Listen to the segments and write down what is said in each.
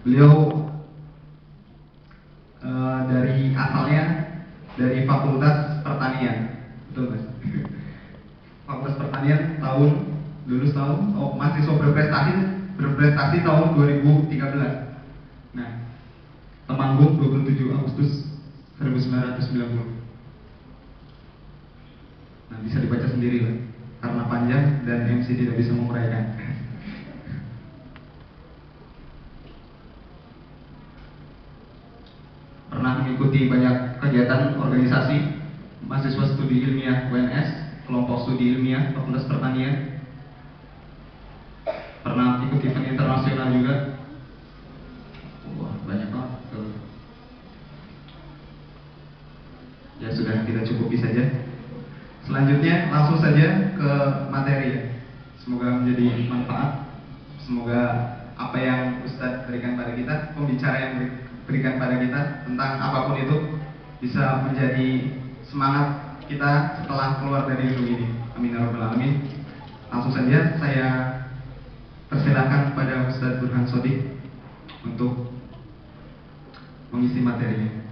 Beliau dari asalnya dari Fakultas Pertanian, betul Mas? Fakultas Pertanian mahasiswa berprestasi tahun 2013. Nah, Temanggung 27 Agustus 1990. Nah, bisa dibaca sendiri lah, karena panjang dan MC tidak bisa menguraikan. Pernah mengikuti banyak kegiatan organisasi, mahasiswa studi ilmiah UNS, kelompok studi ilmiah Fakultas Pertanian. Pernah ikut event internasional juga. Wah, banyak banget. Ya sudah, kita cukupi saja. Selanjutnya langsung saja ke materi. Semoga menjadi manfaat. Semoga apa yang Ustadz berikan pada kita, pembicara yang berikan pada kita tentang apapun itu, bisa menjadi semangat kita setelah keluar dari gedung ini. Amin ya rabbal alamin. Langsung saja saya persilakan kepada Ustadz Burhan Shodiq untuk mengisi materinya.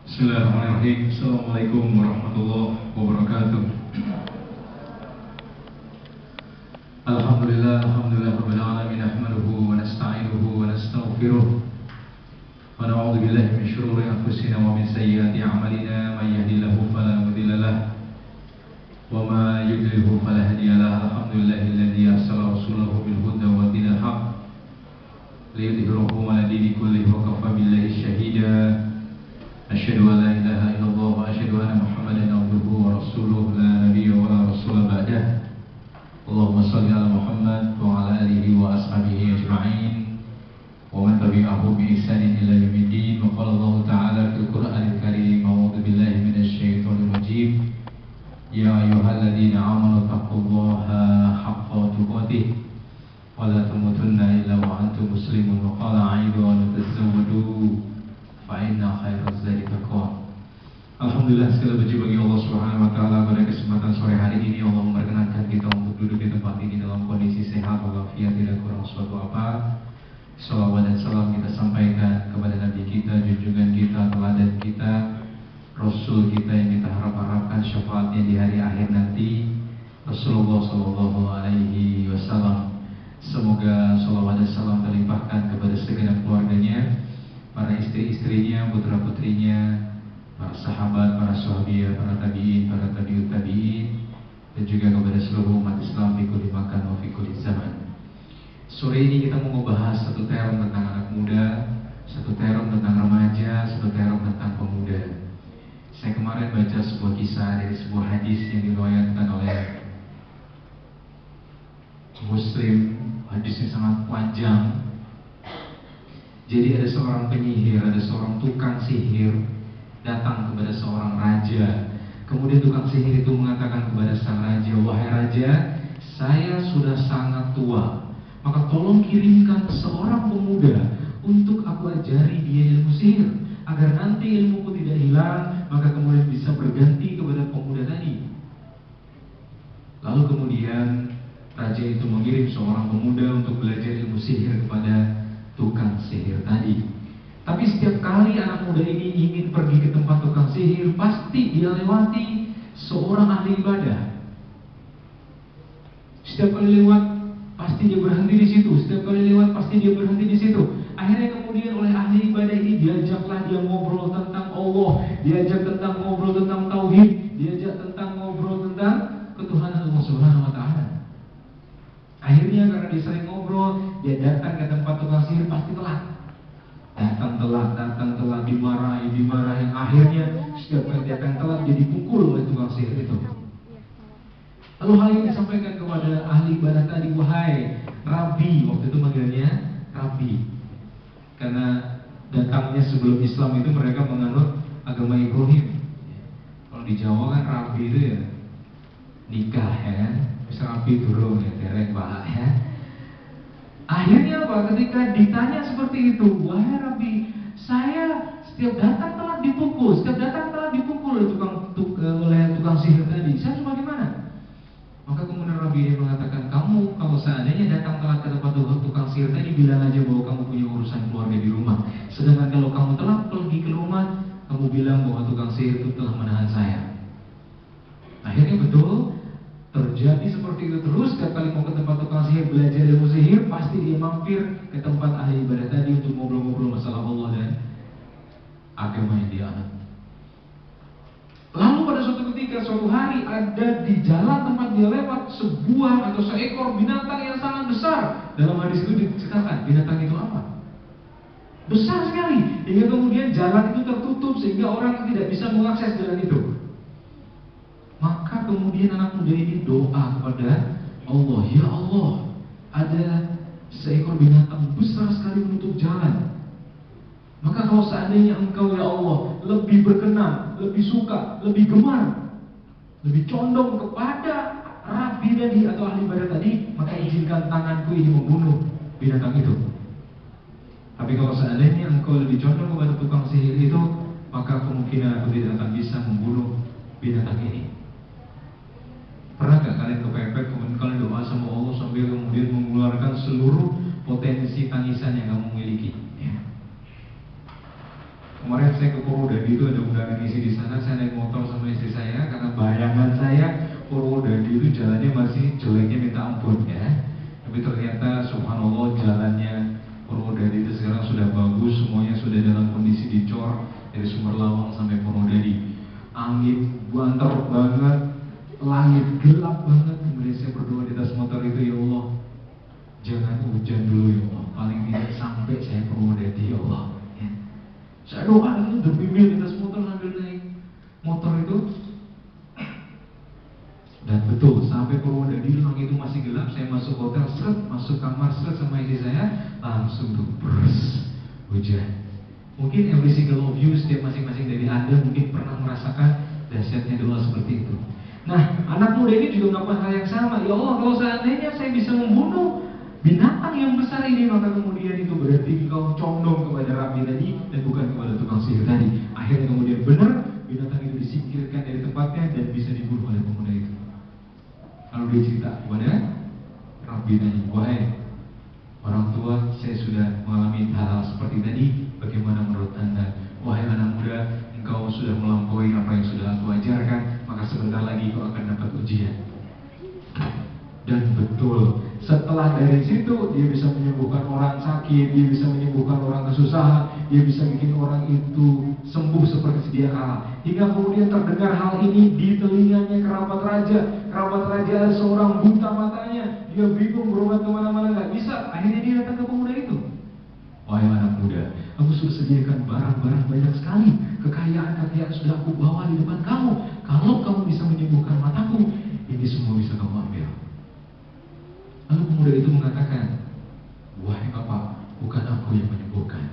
Bismillahirrahmanirrahim. Assalamualaikum warahmatullahi wabarakatuh. Alhamdulillah rabbil alamin, nahmaduhu wa nasta'inuhu wa nastaghfiruh wa na'udzu billahi min shururi anfusina wa min sayyiati a'malina, may yahdihillahu fala mudilla lahu wa may yudlilhu fala hadiya lahu. Alhamdulillahilladzi arsala rasulahu bil huda wa dinil haqq liyudhhirahu 'ala dini kullihi wa kafa billahi shahida. Asyhadu an la ilaha illallah wa asyhadu anna Muhammadan abduhu wa rasuluh, la nabiyya wa la rasula ba'dah. Allahumma shalli ala Muhammad wa ala alihi wa ashabihi ajma'in wa man tabi'ahum bi ihsanin ila yaumiddin. Wa qala Allah ta'ala fil Qur'anil Karim, a'udzu billahi minasy syaithanir rajim. Ya ayyuhalladzina amanu taqullaha haqqa tuqatih wa la tamutunna illa wa antum muslimun. Wa qala aidan tazawwadu fa inna khairaz zadi taqwa. Alhamdulillah, segala puji bagi Allah Subhanahu wa taala. Pada kesempatan sore hari ini Allah memperkenankan kita untuk duduk di tempat ini dalam kondisi sehat walafiat, tidak kurang suatu apa. Salawat dan salam kita sampaikan kepada Nabi kita, junjungan kita, teladan kita, Rasul kita yang kita harapkan syafaatnya di hari akhir nanti, Rasulullah sallallahu alaihi wasallam. Semoga salawat dan salam terlimpahkan kepada segenap keluarganya, para istri-istrinya, putra-putrinya, para sahabat, para sahabiah, para tabi'in, para tabi'ut tabi'in, dan juga kepada seluruh umat Islam di kulli makan wa fi kulli zaman. Sore ini kita mau membahas satu term tentang anak muda, satu term tentang remaja, satu term tentang pemuda. Saya kemarin baca sebuah kisah dari sebuah hadis yang diriwayatkan oleh Muslim. Hadisnya sangat panjang. Jadi ada seorang penyihir, ada seorang tukang sihir datang kepada seorang raja. Kemudian tukang sihir itu mengatakan kepada sang raja, "Wahai raja, saya sudah sangat tua, maka tolong kirimkan seorang pemuda untuk aku ajari dia ilmu sihir, agar nanti ilmuku tidak hilang, maka kemudian bisa berganti kepada pemuda tadi." Lalu kemudian raja itu mengirim seorang pemuda untuk belajar ilmu sihir kepada tukang sihir tadi. Tapi setiap kali anak muda ini ingin pergi ke tempat tukang sihir, pasti dia lewati seorang ahli ibadah. Setiap kali lewat, pasti dia berhenti di situ. Setiap kali lewat, pasti dia berhenti di situ. Akhirnya kemudian oleh ahli ibadah ini diajaklah dia ngobrol tentang Allah, diajak tentang ngobrol tentang tauhid, diajak tentang ngobrol tentang ketuhanan Allah Subhanahu wa taala. Akhirnya karena dia sering ngobrol, dia datang ke tempat tukang sihir pasti telat. Datang telat, dimarahi. Akhirnya setiap kali datang telat dia dipukul oleh tukang sihir itu. Lalu hal ini disampaikan kepada ahli ibadah tadi, "Wahai Rabbi," waktu itu manggilnya Rabbi, karena datangnya sebelum Islam itu mereka menganut agama Ibrahim. Kalau di Jawa kan Rabbi itu ya nikah ya kan, bisa Rabbi durung ya derek bahak ya. Akhirnya apa? Ketika ditanya seperti itu, "Wahai Rabbi, saya setiap datang telat dipukul oleh tukang sihir tadi. Saya cuma gimana?" Maka Rabi ini mengatakan, kamu kalau seandainya datang telat ke tempat tukang sihir tadi, bilang aja bahwa kamu punya urusan keluarga di rumah. Sedangkan kalau kamu telat pergi ke rumah, kamu bilang bahwa tukang sihir itu telah menahan saya. Akhirnya betul terjadi seperti itu terus. Setiap kali mau ke tempat tukang sihir belajar ilmu sihir, pasti dia mampir ke tempat ahli ibadah tadi untuk ngobrol-ngobrol masalah Allah dan agama yang dia anut. Lalu pada suatu ketika, suatu hari, ada di jalan tempat dia lewat sebuah atau seekor binatang yang sangat besar. Dalam hadis itu diceritakan binatang itu apa? Besar sekali, hingga kemudian jalan itu tertutup sehingga orang tidak bisa mengakses jalan itu. Maka kemudian anak muda ini doa kepada Allah, ya Allah, ada seekor binatang besar sekali menutup jalan. Maka kalau seandainya engkau ya Allah lebih berkenan, lebih suka, lebih gemar, lebih condong kepada Rabi tadi atau ahli ibadah tadi, maka izinkan tanganku ini membunuh binatang itu. Tapi kalau seandainya engkau lebih condong kepada tukang sihir itu, maka kemungkinan aku tidak akan bisa membunuh binatang ini. Pernah gak kalian kepepet kemudian kalian doa sama Allah sambil kemudian mengeluarkan seluruh potensi tangisan yang kamu miliki? Ya. Kemarin saya ke Purwodadi itu ada undangan isi di sana. Saya naik motor sama istri saya karena bayangan saya Purwodadi itu jalannya masih jeleknya minta ampun ya. Tapi ternyata subhanallah jalannya Purwodadi itu sekarang sudah bagus, semuanya sudah dalam kondisi dicor dari Sumber Lawang sampai Purwodadi. Angin banter banget, langit gelap banget. Kemudian saya berdoa di atas motor itu, ya Allah, jangan hujan dulu ya Allah, paling tidak sampai saya Purwodadi ya Allah. Saya doa itu berbimbing di atas motor sambil naik motor itu. Dan betul, sampai Purwodadi langit itu masih gelap. Saya masuk hotel, seret, masuk kamar, seret sama istri saya, langsung tuh bers, hujan. Mungkin every single of you, setiap masing-masing dari Anda mungkin pernah merasakan dahsyatnya doa seperti itu. Nah, anak muda ini juga melakukan hal yang sama. Ya Allah, kalau seandainya saya bisa membunuh binatang yang besar ini, maka kemudian itu berarti kau condong kepada Rabi tadi dan bukan kepada tukang sihir tadi. Akhirnya kemudian benar binatang itu disingkirkan dari tempatnya dan bisa dibunuh oleh pemuda itu. Lalu dia cerita kepada Rabi tadi, wahai orang tua, saya sudah mengalami hal-hal seperti tadi. Bagaimana menurut Anda? Wahai anak muda, engkau sudah melampaui apa yang sudah aku ajarkan, maka sebentar lagi kau akan dapat ujian. Dan betul, setelah dari situ dia bisa menyembuhkan orang sakit, dia bisa menyembuhkan orang kesusahan, dia bisa bikin orang itu sembuh seperti sedia kala. Hingga kemudian terdengar hal ini di telinganya kerabat raja. Kerabat raja ada seorang buta matanya, dia bingung berobat kemana-mana nggak bisa. Akhirnya dia datang ke pemuda itu. Wahai anak muda, aku sudah sediakan barang-barang banyak sekali, kekayaan-kekayaan sudah aku bawa di depan kamu. Kalau kamu bisa menyembuhkan mataku, ini semua bisa kamu ambil. Lalu pemuda itu mengatakan, wahai bapak, bukan aku yang menyembuhkan.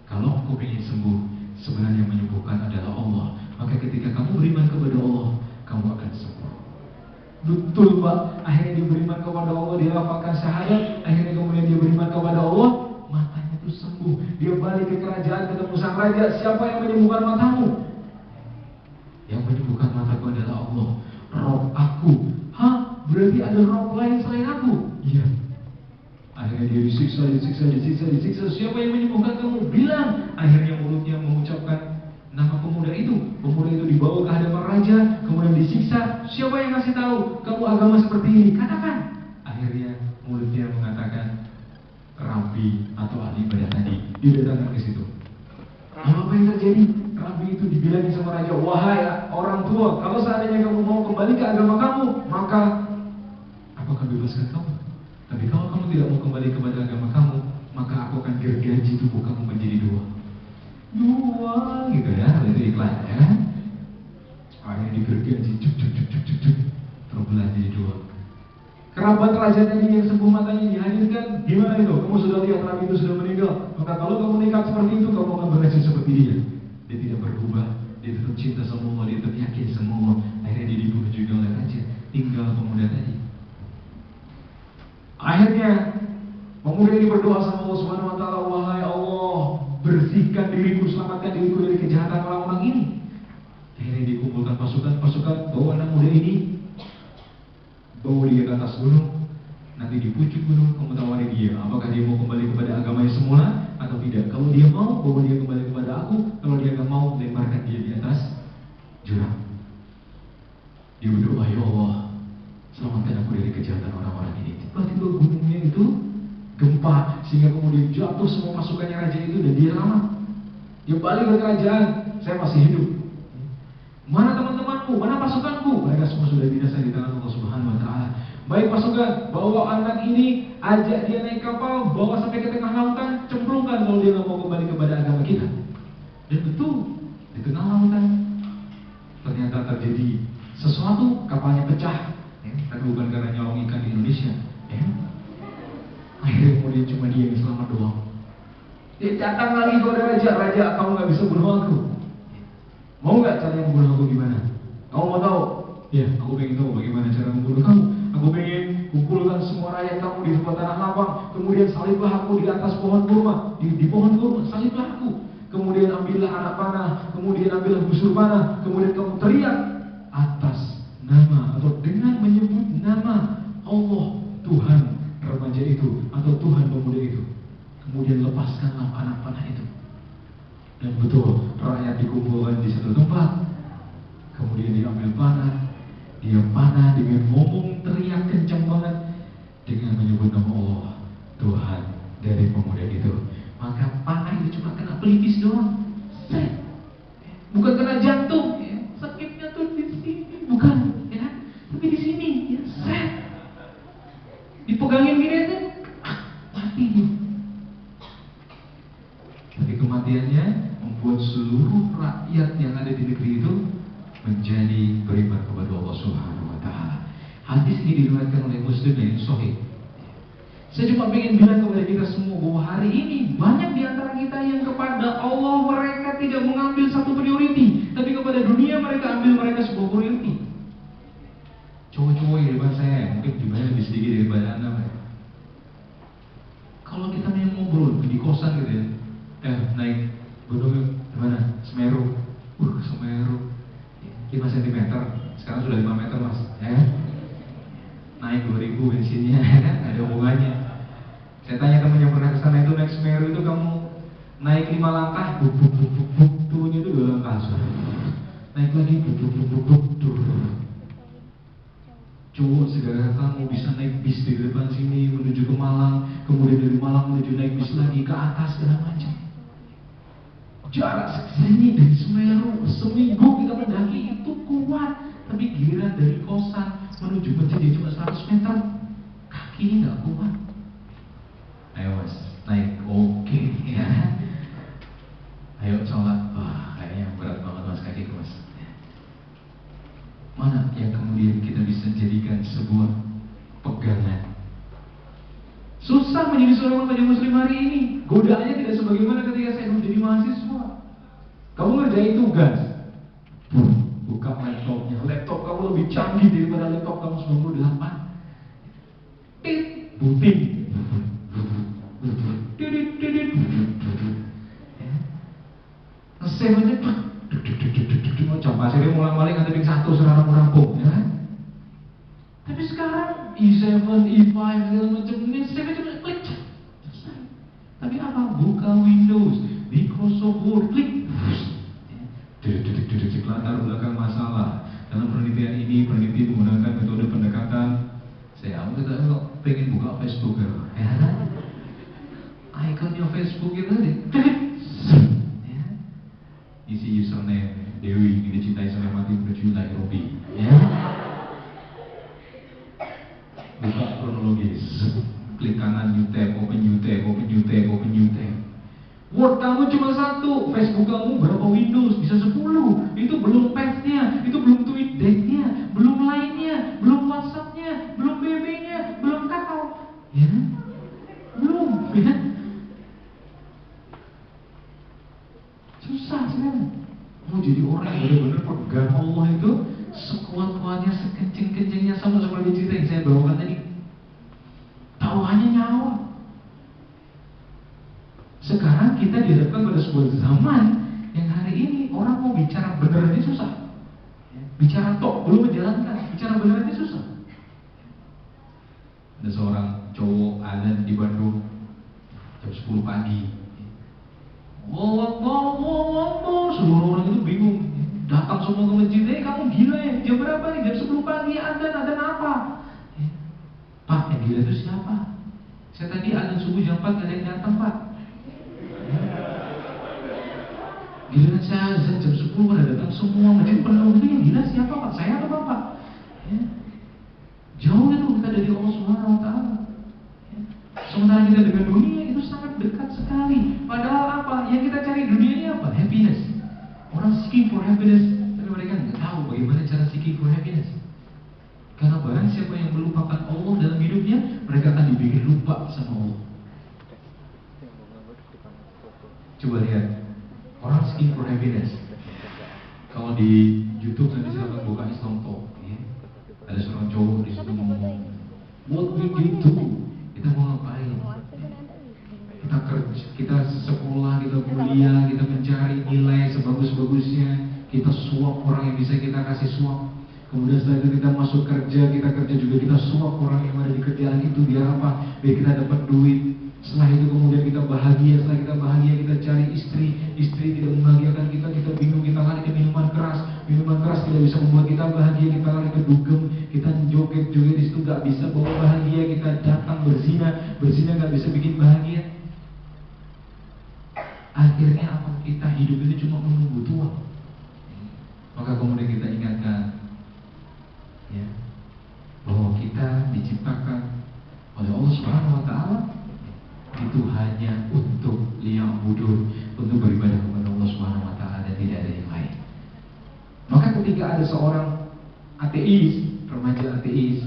Kalau aku ingin sembuh, sebenarnya yang menyembuhkan adalah Allah. Maka ketika kamu beriman kepada Allah, kamu akan sembuh. Betul Pak, akhirnya dia beriman kepada Allah, dia lafalkan syahadat. Akhirnya kemudian dia beriman kepada Allah, matanya itu sembuh. Dia balik ke kerajaan, ketemu sang raja. Siapa yang menyembuhkan matamu? Yang menyembuhkan mataku adalah Allah, Rob aku. Hah? Berarti ada roh lain selain aku? Iya. Akhirnya dia disiksa. Siapa yang menyembuhkan kamu? Bilang. Akhirnya mulutnya mengucapkan nama pemuda itu. Pemuda itu dibawa ke hadapan raja, kemudian disiksa. Siapa yang kasih tahu kamu agama seperti ini? Katakan. Akhirnya mulutnya mengatakan Rabi atau ahli ibadah tadi. Didatangkan ke situ. Lalu apa yang terjadi? Rabi itu dibilangin sama raja, wahai orang tua, kalau seandainya kamu mau kembali ke agama kamu, maka aku akan bebaskan kamu. Tapi kalau kamu tidak mau kembali kepada agama kamu, maka aku akan gergaji tubuh kamu menjadi dua, gitu ya, itu iklan ya. Akhirnya digergaji, cuk, terbelah jadi dua. Kerabat raja tadi yang sembuh matanya dihadirkan. Gimana itu? Kamu sudah lihat Rabi itu sudah meninggal. Maka kalau kamu nekat seperti itu, kamu akan bernasib seperti dia. Dia tidak berubah, dia tetap cinta sama Allah, dia tetap yakin sama Allah. Akhirnya dia dibunuh juga oleh raja. Tinggal pemuda tadi. Akhirnya pemuda ini berdoa sama Allah Subhanahu wa taala, wahai Allah, bersihkan diriku, selamatkan diriku dari kejahatan orang-orang ini. Akhirnya dikumpulkan pasukan bawa anak muda ini bawa dia ke atas gunung, nanti di puncak gunung kamu tawari dia, apakah dia mau kembali kepada agamanya semula atau tidak. Kalau dia mau, bawa dia kembali kepada aku. Kalau dia nggak mau, lemparkan dia di atas jurang. Dia berdoa, ya Allah, selamatkan aku dari kejahatan orang-orang ini. Tiba-tiba gunungnya itu gempa, sehingga kemudian jatuh semua pasukannya raja itu dan dia selamat. Dia balik ke kerajaan, saya masih hidup. Mana teman-temanku, mana pasukanku? Mereka semua sudah binasa di tangan Allah Subhanahu wa Ta'ala. Baik pasukan, bawa anak ini, ajak dia naik kapal, bawa sampai ke tengah lautan, cemplungkan kalau dia nggak mau kembali kepada agama kita. Dan betul, di tengah lautan ternyata terjadi sesuatu, kapalnya pecah. Tapi bukan karena nyolong ikan di Indonesia. Akhirnya kemudian cuma dia yang selamat doang. Dia datang lagi kepada raja, raja, kamu nggak bisa bunuh aku. Mau nggak cara yang membunuh aku gimana? Kamu mau tahu? Ya, aku pengen tahu bagaimana cara membunuh kamu. Aku pengen kumpulkan semua rakyat kamu di sebuah tanah lapang, kemudian saliblah aku di atas pohon kurma, di pohon kurma, saliblah aku. Kemudian ambillah anak panah, kemudian ambillah busur panah, kemudian kamu teriak atas nama atau dengan menyebut nama Allah Tuhan remaja itu atau Tuhan pemuda itu. Kemudian lepaskanlah anak panah itu. Dan betul, rakyat dikumpulkan di satu tempat. Kemudian diambil panah, dia panah dengan ngomong teriak kencang banget dengan menyebut nama Allah Tuhan dari pemuda itu. Maka panah itu cuma kena pelipis doang, bukan kena jantung. Sakitnya tuh di sini, bukan, tapi di sini, dipegangin gini aja, mati dia. Tapi kematiannya membuat seluruh rakyat yang ada di negeri itu menjadi beriman kepada Allah Subhanahu wa Ta'ala. Hadis ini diriwayatkan oleh Muslim dan Sahih. Saya cuma ingin bilang kepada kita semua bahwa hari ini banyak di antara kita yang kepada Allah mereka tidak mengambil satu priority, tapi kepada dunia mereka ambil mereka sebuah priority. Cowok-cowok yang depan saya mungkin jumlahnya lebih sedikit daripada Anda. Kalau kita mau ngobrol di kosan gitu ya, naik gunung gimana? Semeru. Semeru 5 cm, sekarang sudah 5 meter mas, naik 2000 bensinnya, ada hubungannya. Saya tanya teman yang pernah kesana itu naik Semeru itu kamu naik 5 langkah, turunnya itu 2 langkah, naik lagi, cowok segala kamu bisa naik bis di depan sini menuju ke Malang, kemudian dari Malang menuju naik bis lagi ke atas segala macam. Jarak segini dari Semeru seminggu kita mendaki itu kuat, tapi giliran dari kosan menuju masjid cuma 100 meter, kaki nggak kuat. Ayo mas, naik oke ya. Ayo sholat, wah kayaknya berat banget mas kaki mas. Mana yang kemudian kita bisa jadikan sebuah pegangan? Susah menjadi seorang remaja muslim hari ini. Godaannya tidak sebagaimana ketika saya menjadi mahasiswa. Kamu ngerjain tugas, buka laptopnya. Laptop kamu lebih canggih daripada laptop kamu 98. Booting. Nge-save aja. Pasirnya mulang-maling nanti ping 1 serang rampung, ya. Tapi sekarang E7, E5 segala macam ini saya cuma klik. Tapi apa? Buka Windows, Microsoft Word, klik. Detik latar belakang masalah. Dalam penelitian ini peneliti menggunakan metode pendekatan. Saya kalau pengen buka Facebook ya. Ikonnya Facebook itu klik. Isi username Dewi ini dicintai sampai mati menuju Nairobi, ya. Buka kronologis, klik kanan new tab, open new tab, open new tab, open new tab. Word kamu cuma 1, Facebook kamu berapa Windows? Bisa 10. Itu belum Path-nya, itu belum TweetDeck-nya, belum Line-nya, belum WhatsApp-nya, belum BB-nya, belum Kakao, ya? Belum, ya? Susah sekarang. Mau jadi orang yang benar-benar pegang Allah itu sekuat-kuatnya, sekenceng-kencengnya, sama seperti cerita yang saya bawakan tadi. Taruhannya nyawa. Sekarang kita dihadapkan pada sebuah zaman yang hari ini orang mau bicara benar aja susah. Bicara tok belum menjalankan, bicara benar aja susah. Ada seorang cowok azan di Bandung jam 10 pagi. Allahu Akbar, seluruh orang itu bingung. Datang semua ke masjid. Kamu gila ya? Jam berapa nih? Jam 10 pagi azan apa? Pak, yang gila itu siapa? Saya tadi azan subuh jam 4 gak ada yang datang, Pak. Gila saya azan jam 10 pada datang semua, masjid penuh. Itu yang gila siapa, Pak? Saya atau Bapak? Jauh itu kita dari Allah Subhanahu wa Ta'ala. Sementara kita dengan dunia itu sangat dekat sekali. Padahal apa? Yang kita cari dunia ini apa? Happiness. Orang seeking for happiness, tapi mereka nggak tahu bagaimana cara seeking for happiness. Karena barang siapa yang melupakan Allah dalam hidupnya, mereka akan dibikin lupa sama Allah. Coba lihat, orang seeking for happiness. Kalau di YouTube nanti silakan buka Islam Talk. Ada seorang cowok di situ ngomong, what we do? Kita mau ngapain? Kita kerja, kita sekolah, kita kuliah, kita mencari nilai sebagus-bagusnya, kita suap orang yang bisa kita kasih suap. Kemudian setelah itu kita masuk kerja, kita kerja juga kita suap orang yang ada di kerjaan itu biar apa? Biar kita dapat duit. Setelah itu kemudian kita bahagia, setelah kita bahagia kita cari istri tidak membahagiakan kita, kita bingung, kita lari ke minuman keras tidak bisa membuat kita bahagia, kita lari ke dugem, kita joget di situ gak bisa bawa bahagia, kita datang berzina gak bisa bikin bahagia. Akhirnya apa? Kita hidup itu cuma menunggu tua. Maka kemudian kita ingatkan, ya, bahwa kita diciptakan oleh Allah Subhanahu wa Ta'ala itu hanya untuk liya'budun, untuk beribadah kepada Allah Subhanahu wa Ta'ala dan tidak ada yang lain. Maka ketika ada seorang ateis, remaja ateis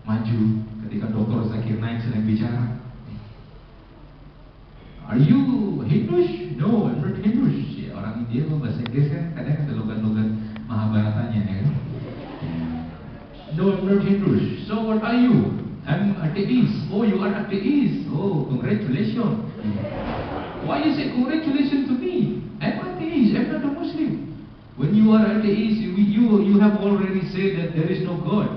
maju ketika Dr. Zakir Naik sedang bicara, "Are you Hindus?" "No, I'm not Hindus." Ya, orang India kalau bahasa Inggris kan kadang ada logat-logat Mahabharatanya ya kan. "No, I'm not Hindus." "So what are you?" "I'm atheist." "Oh, you are atheist. Oh, congratulations." "Why you say congratulations to me? I'm atheist. I'm not a Muslim." When you are atheist, you have already said that there is no God,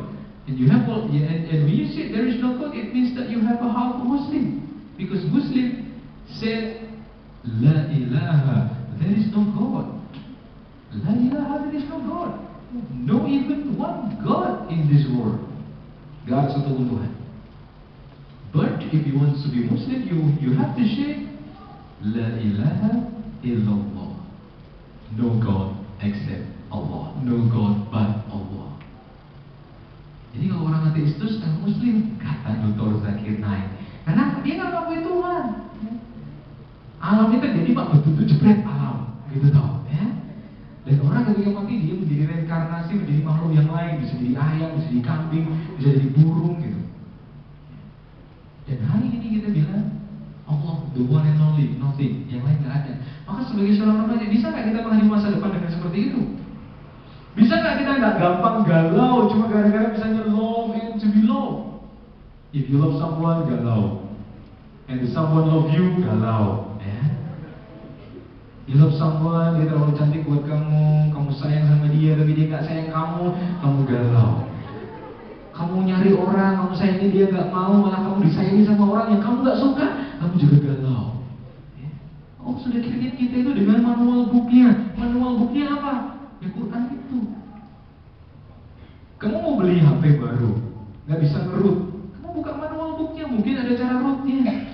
and and when you say there is no God, it means that you have a half Muslim, because Muslim said La ilaha, there is no God. La ilaha, there is no God. No even one God in this world. Gak ada satu Tuhan. But if you want to be Muslim, you have to say La ilaha illallah. No God except Allah. No God but Allah. Jadi kalau orang ateis itu setengah Muslim, kata Dr. Zakir Naik. Karena dia nggak ngakui Tuhan. Alam itu jadi pak betul-betul jebret alam, gitu tau ya. Dan orang ketika mati dia menjadi reinkarnasi, menjadi makhluk yang lain, bisa jadi ayam, bisa jadi kambing, bisa jadi burung gitu. Dan hari ini kita bilang Allah the one and only, nothing, yang lain nggak ada. Maka sebagai seorang remaja, bisa nggak kita menghadapi masa depan dengan seperti itu? Bisa nggak kita nggak gampang galau cuma gara-gara misalnya love and to be loved? If you love someone, galau, and if someone love you, galau. You love someone, dia terlalu cantik buat kamu, kamu sayang sama dia, tapi dia gak sayang kamu galau. Kamu nyari orang, kamu sayangin dia gak mau, malah kamu disayangi sama orang yang kamu gak suka, kamu juga galau. Oh, sudah kirim kita itu dengan manual booknya. Manual booknya apa? Ya Quran itu. Kamu mau beli HP baru, gak bisa ngerut, kamu buka manual booknya, mungkin ada cara rootnya.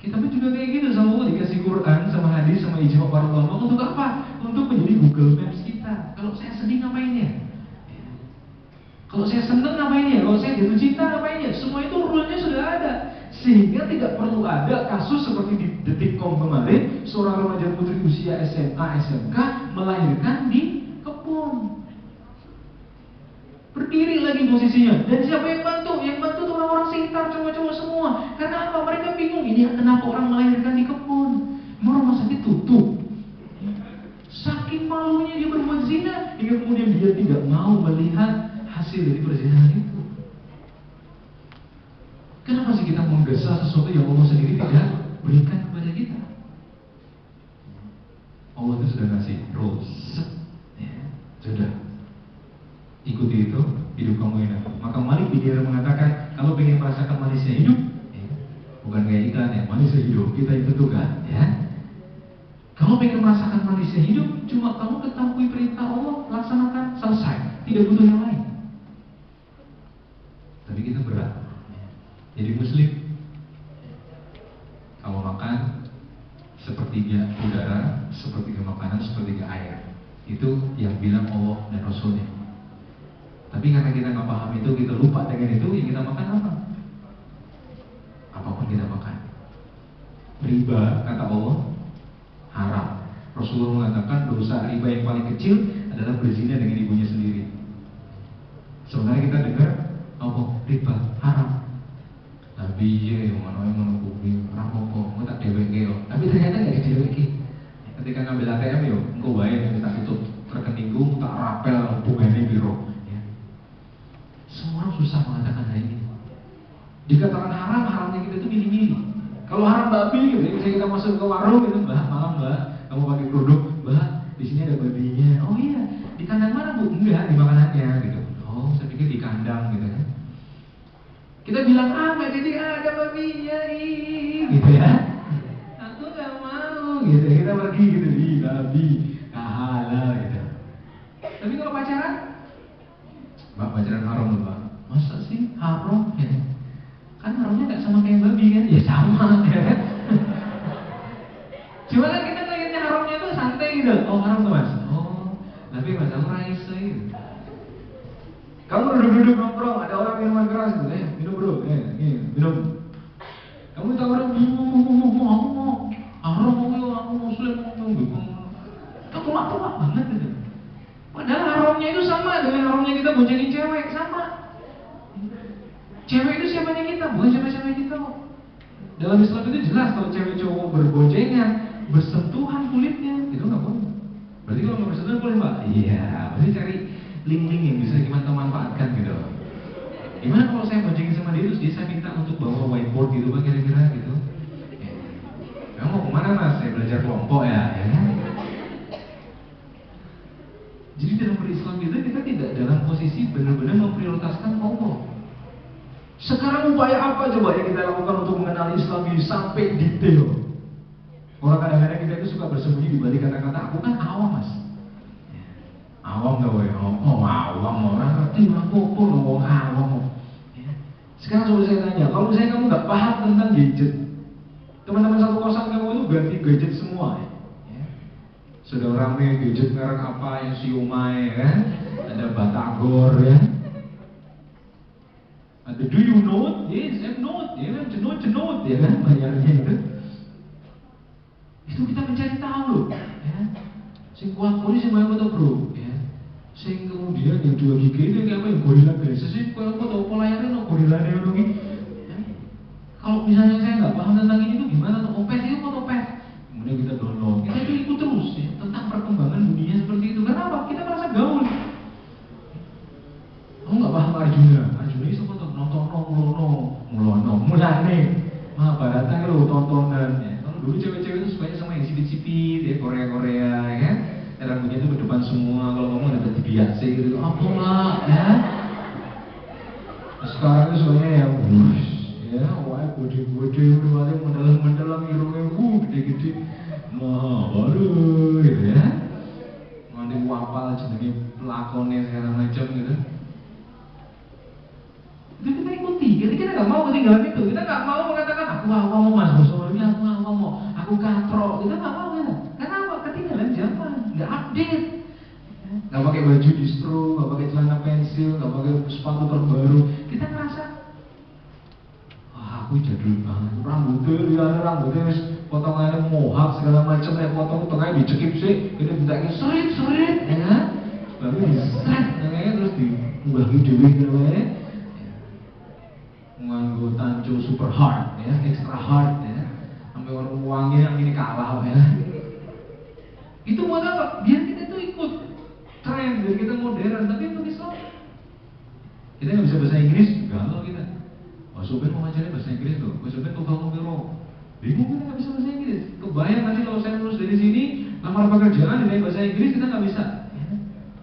Kita pun juga kayak gitu, sama Allah dikasih Quran, sama hadis, sama ijma para ulama. Untuk apa? Untuk menjadi Google Maps kita. Kalau saya sedih ngapain ya? Kalau saya senang ngapain ya? Kalau saya jatuh cinta ngapain ya? Semua itu rule-nya sudah ada. Sehingga tidak perlu ada kasus seperti di Detikcom kemarin, seorang remaja putri usia SMA, SMK melahirkan di kebun. Berdiri lagi posisinya. Dan siapa yang bantu? Yang bantu tuh orang-orang sekitar, cowok-cowok semua. Karena apa? Mereka bingung, ini kenapa orang melahirkan di kebun? Emang rumah sakit tutup? Saking malunya dia berbuat zina, hingga kemudian dia tidak mau melihat hasil dari perzinahan itu. Kenapa sih kita menggesa sesuatu yang Allah sendiri tidak berikan kepada kita? Allah itu sudah ngasih rules. Sudah. Ikuti itu, hidup kamu enak. Maka Malik bin Dinar mengatakan, kalau manusia hidup, kita yang tentukan, ya. Kamu pengen merasakan manusia hidup, cuma kamu ketahui perintah Allah, laksanakan, selesai, tidak butuh yang lain. Tapi kita berat. Jadi muslim, kamu makan sepertiga udara, sepertiga makanan, sepertiga air. Itu yang bilang Allah dan Rasulnya. Tapi karena kita nggak paham itu, kita lupa dengan itu, yang kita makan apa? Apapun kita makan. Riba, kata Allah, haram. Rasulullah mengatakan dosa riba yang paling kecil adalah berzina dengan ibunya sendiri. Sebenarnya kita dengar, apa? Riba, haram. Nabi ya, mana yang menunggu rampok, mau tak DWG yo. Tapi ternyata nggak di DWG. Ketika ngambil ATM yo, engkau bayar kita tutup rekeningku, tak rapel bunganya biro. Semua orang susah mengatakan hal ini. Dikatakan haram, haramnya kita itu milih-milih. Kalau haram babi, gitu, misalnya kita masuk ke warung gitu, mbak, malam mbak, kamu pakai produk, mbak, di sini ada babinya. Oh iya, di kandang mana bu? Enggak, di makanannya, gitu. Oh, saya pikir di kandang, gitu kan. Kita bilang, nggak jadi ada babinya, gitu ya. Aku nggak mau, gitu. Kita pergi gitu, di babi, halal, gitu. Tapi kalau pacaran, mbak, pacaran haram loh mbak. Masa sih haram? Ya. Kan haramnya nggak sama kayak babi kan? Ya sama, ya kan? Cuma kan kita ngeliatnya haramnya itu santai gitu. Oh haram tuh mas? Oh, tapi mas aku raisa gitu. Kamu duduk-duduk nongkrong, ada orang minuman keras gitu, minum bro, minum. Kamu tahu orang minum, haram aku muslim ngomong. Kamu mak banget gitu. Padahal haramnya itu sama dengan haramnya kita boncengin cewek, sama. Cewek itu siapanya kita, bukan siapa-siapa kita. Dalam Islam itu jelas kalau cewek cowok berboncengan, bersentuhan kulitnya, itu nggak boleh. Berarti kalau nggak bersentuhan boleh mbak? Iya, berarti cari link-link yang bisa kita manfaatkan gitu. Gimana kalau saya boncengin sama dia terus dia saya minta untuk bawa whiteboard gitu bang kira-kira gitu? Kamu mau kemana mas? Saya belajar kelompok ya kan? Jadi dalam berislam kita tidak dalam posisi benar-benar memprioritaskan Allah. Sekarang upaya apa coba yang kita lakukan untuk mengenali Islam ini sampai detail? Orang kadang-kadang kita itu suka bersembunyi di balik kata-kata aku kan awam mas. Awam gak woy? Oh awam orang ngerti apa ngomong awam. Sekarang coba saya tanya, kalau misalnya kamu nggak paham tentang gadget, teman-teman satu kosan kamu itu ganti gadget semua ya? Sudah rame gadget merek apa yang Xiaomi kan? Ada Batagor ya? Ada do you know? Yes, I know. Ya kan, jenut ya kan, bayarnya itu. Itu kita mencari tahu loh. Ya. Sing kuat polisi mau foto bro. Ya. Sing kemudian yang 2 GB itu kayak apa yang gorila biasa sih. Kalau foto layarnya no gorila nih lagi. Ya. Kalau misalnya saya nggak paham tentang ini tuh gimana tuh? Opet itu foto pet. Kemudian kita download. Kita itu ikut terus ya tentang perkembangan dunia seperti itu. Kenapa? Kita merasa gaul. Kamu nggak paham Arjuna? Arjuna itu foto nonton mulono mulane Mahabharata lo tontonan ya. Kalau dulu cewek-cewek itu sukanya sama yang sipit-sipit ya Korea ya kan. Rambutnya itu ke depan semua, kalau ngomong ada biasa gitu. Apa lah ya? Sekarang itu sukanya yang wush ya, wah gede-gede udah mendalam hidungnya gede-gede. Baru gitu ya. Nanti wapal jenenge pelakonnya segala macam gitu. Itu kita ikuti, jadi kita nggak mau ketinggalan itu. Kita nggak mau mengatakan aku awam mas, soalnya aku awam, aku katro. Kita nggak mau ya. Karena apa? Ketinggalan zaman, nggak update. Nggak pakai baju distro, nggak pakai celana pensil, nggak pakai sepatu terbaru. Kita ngerasa, wah aku jadul banget. Rambutnya wis potongannya mohak segala macam ya, potong tengahnya dicekip sih, ini bentaknya serit, ya. Baru diseret, terus diubah dewe namanya. Nganggo tanco super hard ya, extra hard ya, sampai orang uangnya yang ini kalah ya. Itu buat apa? Biar kita tuh ikut tren, biar kita modern. Tapi untuk Islam kita nggak bisa bahasa Inggris, galau kita. Mas Soben mau ngajarin bahasa Inggris tuh, Mas Soben tuh kalau ngomong bingung kita nggak bisa bahasa Inggris. Kebayang nanti kalau saya lulus dari sini, lamar pekerjaan dengan bahasa Inggris kita nggak bisa.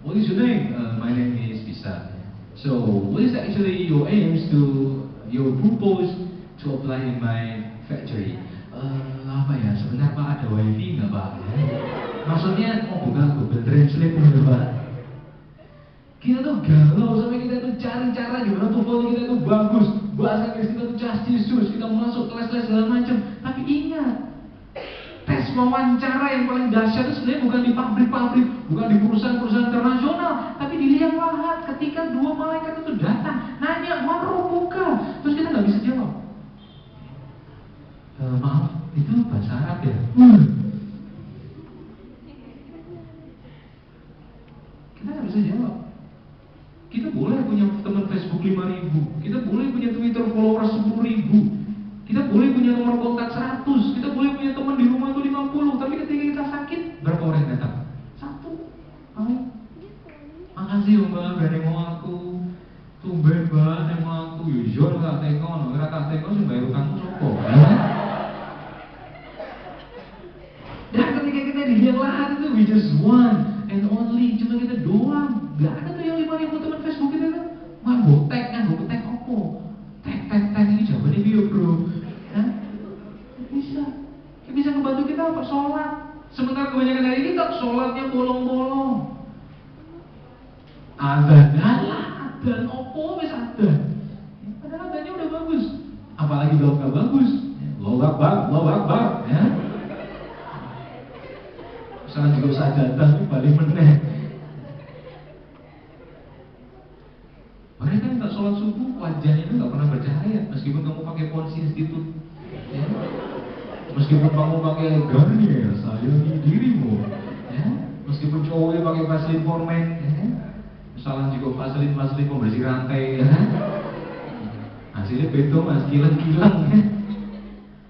What is your name? My name is Bisa. So what is actually your aims to your purpose to apply in my factory? Apa ya, sebentar Pak, ada wifi nggak Pak? Maksudnya mau buka Google Translate nggak Pak? Kita tuh galau sampai kita tuh cari cara gimana tuh volley kita tuh bagus, bahasa Inggris kita tuh justisus, kita masuk kelas-kelas segala macam. Tapi ingat, tes wawancara yang paling dahsyat itu sebenarnya bukan di pabrik-pabrik, bukan di perusahaan-perusahaan internasional, tapi di liang lahat. Ketika dua malaikat itu datang, nanya, "Man rabbuka?" Terus kita nggak bisa jawab. Maaf, itu bahasa Arab ya? Kita nggak bisa jawab. Kita boleh punya teman Facebook 5.000, kita boleh punya Twitter followers 10.000, kita boleh punya nomor kontak 100, kita boleh punya teman di rumah itu 50, tapi ketika kita sakit, berapa orang yang datang? 1. Makasih Mbak, udah nengok aku. Tumben Mbak, nengok aku. Yujur tak tengok, ora tak tengok sing bayar utangmu sopo? Dan ketika kita di liang lahat itu, we just one and only, cuma kita doang. Gak ada tuh yang 5.000 teman Facebook kita kan. Wah, gue tag opo? Tag ini jawabannya dia bro. Hah? Bisa. Dia bisa ngebantu kita apa? Sholat. Sementara kebanyakan dari kita sholatnya bolong-bolong. Adzan opo wis adzan. Padahal adzannya udah bagus. Apalagi kalau nggak bagus, Allahu Akbar, ya. Misalnya juga sajadah ini balik meneh. Mereka yang tak sholat subuh, wajahnya itu nggak pernah bercahaya, meskipun kamu pakai ponsi institut, ya. Meskipun kamu pakai Garnier, sayangi dirimu, ya. Meskipun cowoknya pakai Vaseline Formen, ya. Misalnya juga Vaseline pembersih rantai, ya. Hasilnya beto mas, kilang, ya.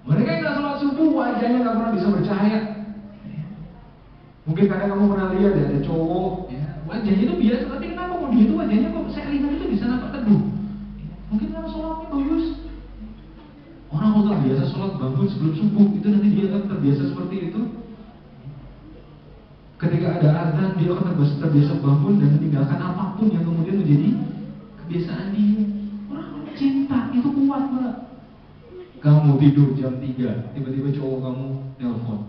Mereka yang nggak sholat subuh, wajahnya nggak pernah bisa bercahaya. Mungkin kadang kamu pernah lihat ya, ada cowok, ya, wajahnya itu biasa, tapi kenapa mau dia itu wajahnya kok saya lihat itu bisa nampak teduh? Mungkin karena sholatnya bagus. Orang kalau terbiasa sholat bangun sebelum subuh, itu nanti dia akan terbiasa seperti itu. Ketika ada azan, dia akan terbiasa bangun dan meninggalkan apapun yang kemudian menjadi kebiasaan dia. Orang cinta itu kuat Mbak. Kamu tidur jam 3, tiba-tiba cowok kamu nelpon.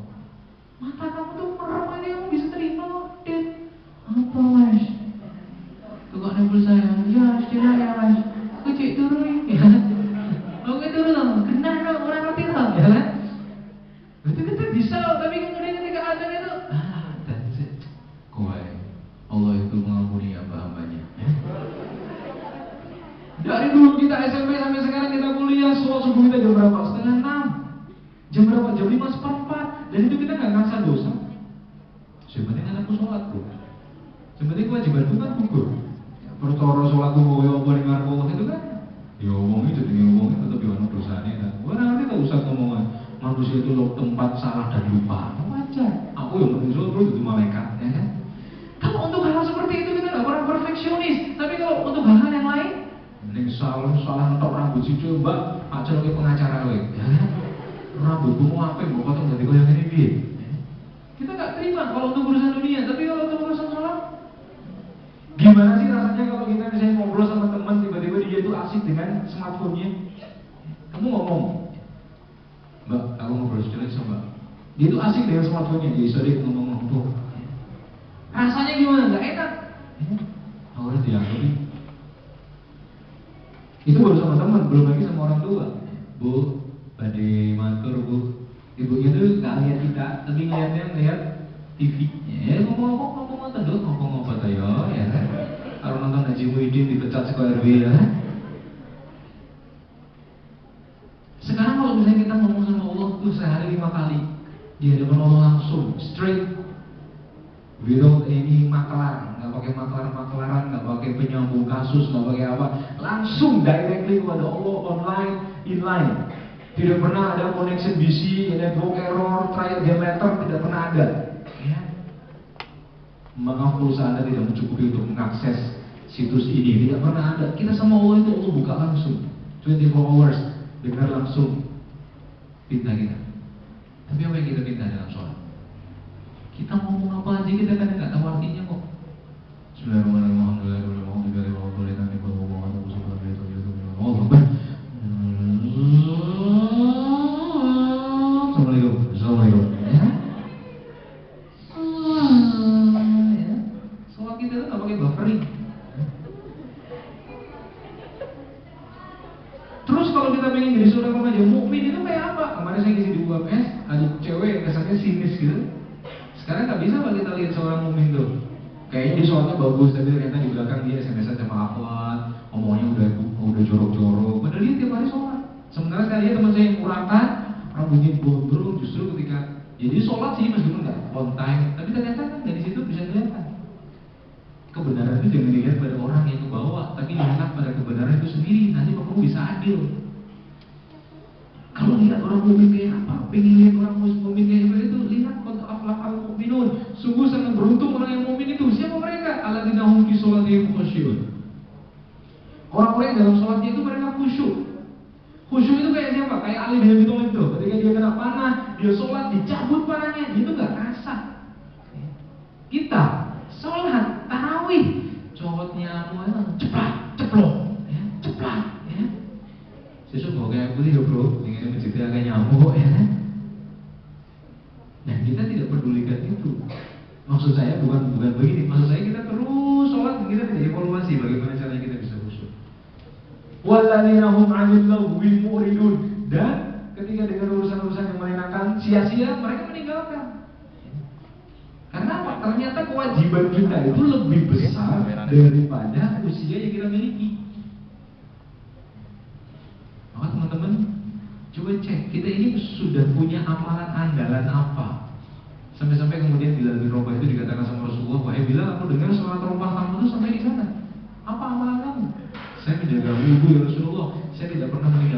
Mata kamu tuh merem aja, kamu bisa terima. Apa mas? Tukang nebul saya, ya sudah ya mas. Aku cek turun ya. Oke turun, kenal dong orang ngerti dong, ya kan? Berarti kita bisa, tapi kemudian ketika ada itu, that's it. Kowe, Allah itu mengampuni hamba-hambanya. Dari dulu kita SMP sampai sekarang kita kuliah, sholat subuh kita jam berapa? 5:30. Jam berapa? Jam 5:04. Dan itu kita nggak ngerasa dosa. Sebenarnya kan aku sholat bro. Sebenarnya kewajiban itu kan gugur. Pertoro sholat tuh gue apa dengar ngomong itu kan? Ya ngomong itu dengan ngomong itu tapi orang dosanya kan. Gue nanti tak usah ngomong manusia itu loh tempat salah dan lupa. Wajar. Aku yang penting sholat bro itu malaikat, ya kan? Kalau untuk hal seperti itu kita nggak pernah perfeksionis. Tapi kalau untuk hal-hal yang lain, mending salah ngetok rambut si coba aja lagi pengacara gue, ya kan? Rambutku mau apa? Mau potong dari goyang ini dia. Kita nggak terima kalau untuk urusan dunia, tapi kalau untuk urusan sholat, gimana sih rasanya kalau kita misalnya ngobrol sama teman tiba-tiba dia tuh asik dengan smartphone-nya? Kamu ngomong, Mbak, aku ngobrol sekali sama Mbak. Dia tuh asik dengan smartphone-nya, jadi sorry ngomong-ngomong. Rasanya gimana? Nggak enak. Aku udah dianggap. Itu baru sama teman, belum lagi sama orang tua. Bu, badai matur bu, ibunya tuh nggak lihat kita, tapi ngeliat TV. Ya ngomong terus ngomong tayo, ya kan? Kalau nonton Haji Muhyiddin dipecat sekolah RW, ya. Sekarang kalau misalnya kita ngomong sama Allah tuh sehari 5 kali, dia hadapan Allah langsung, straight, without any maklar, nggak pakai maklar-maklaran, nggak pakai penyambung kasus, nggak pakai apa, langsung directly kepada Allah online, inline. Tidak pernah ada connection busy, network error, try again later, tidak pernah ada. Ya. Maaf pulsa Anda tidak mencukupi untuk mengakses situs ini, tidak pernah ada. Kita sama Allah itu Allah buka langsung, 24 hours, dengar langsung pinta kita. Tapi apa yang kita pinta dalam sholat? Kita ngomong apa aja kita kadang nggak tahu artinya kok. pengen jadi seorang remaja mukmin itu kayak apa? Kemarin saya ngisi di UMS, ada cewek yang kesannya sinis gitu. Sekarang nggak bisa pak kita lihat seorang mukmin tuh. Kayaknya dia sholatnya bagus, tapi ternyata di belakang dia SMS-an sama akhwat, ngomongnya udah jorok-jorok. Padahal dia tiap hari sholat. Sementara saya lihat teman saya yang urakan, rambutnya gondrong, justru ketika jadi sholat sih meskipun nggak on time, tapi ternyata kan dari situ bisa kelihatan. Kebenaran itu jangan dilihat pada orang yang kebawa, tapi lihat pada kebenaran itu sendiri. Nanti kamu bisa adil. Kalau lihat orang mukmin kayak apa, pengen lihat orang mukmin kayak itu, lihat qad aflahal mu'minun. Sungguh sangat beruntung orang yang mukmin itu. Siapa mereka? Alladzina hum fi sholatihim khusyu'un. Orang-orang yang dalam sholatnya itu mereka khusyuk. Khusyuk itu kayak siapa? Kayak Ali bin Abi Thalib tuh. Ketika dia kena panah, dia sholat dicabut panahnya, dia itu nggak kasar. Kita sholat tarawih, cowoknya mau ceplok, ya, ceplak, ya. Sesuk mau kayak beli bro, ingin mencegah kayak nyamuk, ya. Dan kita tidak pedulikan itu. Maksud saya bukan begini. Maksud saya kita terus sholat, kita tidak evaluasi bagaimana caranya kita bisa khusyuk. Walladzina hum 'anil lagwi mu'ridun. Dan ketika dengan urusan-urusan yang menyenangkan sia-sia, mereka meninggalkan. Karena apa? Ternyata kewajiban kita itu lebih besar daripada usia yang kita miliki. Maka teman-teman, coba cek, kita ini sudah punya amalan andalan apa? Sampai-sampai kemudian Bilal bin Rabah itu dikatakan sama Rasulullah, wahai Bilal, aku dengar sholat rompah kamu itu sampai di sana. Apa amalan kamu? Saya menjaga wudhu ya Rasulullah. Saya tidak pernah meninggalkan